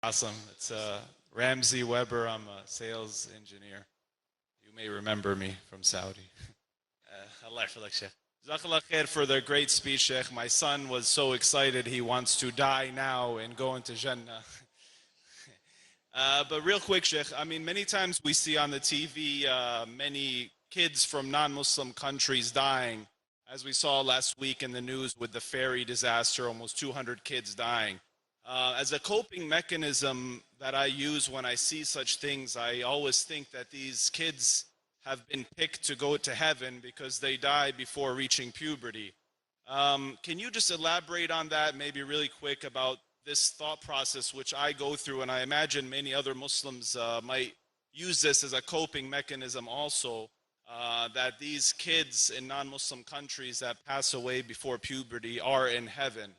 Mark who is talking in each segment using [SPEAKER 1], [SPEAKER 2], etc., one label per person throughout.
[SPEAKER 1] Awesome. It's Ramsey Weber. I'm a sales engineer. You may remember me from Saudi. Allah yahfazak, Sheikh. Jazakallah khair for the great speech, Sheikh. My son was so excited he wants to die now and go into Jannah. But real quick, Sheikh, I mean, many times we see on the TV many kids from non-Muslim countries dying, as we saw last week in the news with the ferry disaster, almost 200 kids dying. As a coping mechanism that I use when I see such things, I always think that these kids have been picked to go to heaven because they die before reaching puberty. Can you just elaborate on that, maybe really quick, about this thought process which I go through, and I imagine many other Muslims might use this as a coping mechanism also, that these kids in non-Muslim countries that pass away before puberty are in heaven?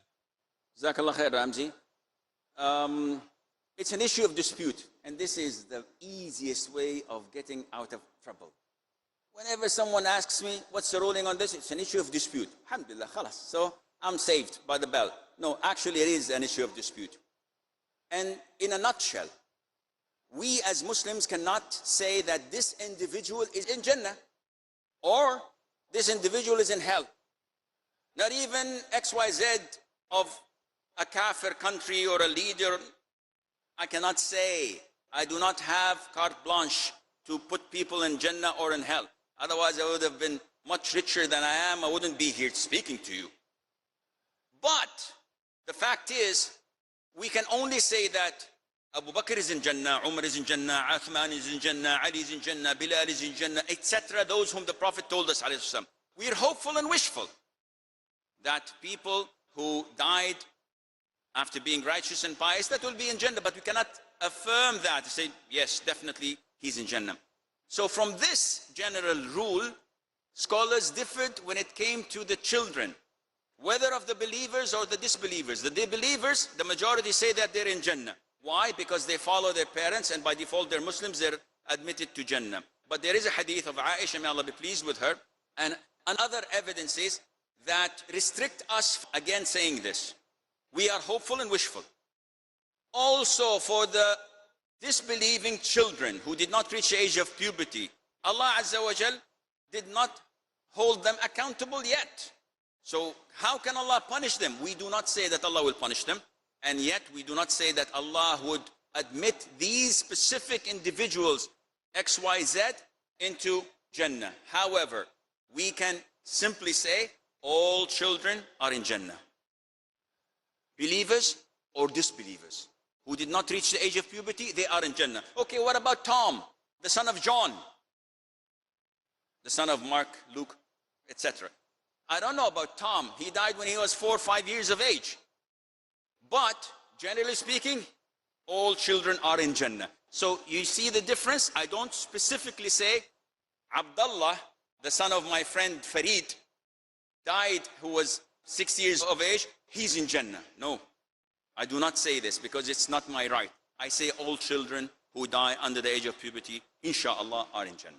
[SPEAKER 2] Jazakallah khair, Ramzi. It's an issue of dispute, and this is the easiest way of getting out of trouble. Whenever someone asks me, what's the ruling on this? It's an issue of dispute. Alhamdulillah, khalas. So I'm saved by the bell. No, actually it is an issue of dispute. And in a nutshell, we as Muslims cannot say that this individual is in Jannah or this individual is in hell. Not even XYZ of a kafir country or a leader. I cannot say. I do not have carte blanche to put people in Jannah or in hell. Otherwise I would have been much richer than I am. I wouldn't be here speaking to you. But the fact is, we can only say that Abu Bakr is in Jannah, Umar is in Jannah, Uthman is in Jannah, Ali is in Jannah, Bilal is in Jannah, etc. Those whom the Prophet told us, we are hopeful and wishful that people who died after being righteous and pious, that will be in Jannah, but we cannot affirm that, to say, yes, definitely he's in Jannah. So from this general rule, scholars differed when it came to the children, whether of the believers or the disbelievers. The disbelievers, the majority say that they're in Jannah. Why? Because they follow their parents and by default they're Muslims, they're admitted to Jannah. But there is a hadith of Aisha, may Allah be pleased with her, and other evidences that restrict us against saying this. We are hopeful and wishful. Also for the disbelieving children who did not reach the age of puberty, Allah Azza wa Jal did not hold them accountable yet. So how can Allah punish them? We do not say that Allah will punish them, and yet we do not say that Allah would admit these specific individuals, XYZ, into Jannah. However, we can simply say all children are in Jannah. Believers or disbelievers who did not reach the age of puberty, they are in Jannah. Okay, what about Tom, the son of John, the son of Mark, Luke, etc.? I don't know about Tom. He died when he was 4 or 5 years of age. But generally speaking, all children are in Jannah. So you see the difference? I don't specifically say Abdullah, the son of my friend Farid, died who was 6 years of age, he's in Jannah. No, I do not say this because it's not my right. I say all children who die under the age of puberty, inshallah, are in Jannah.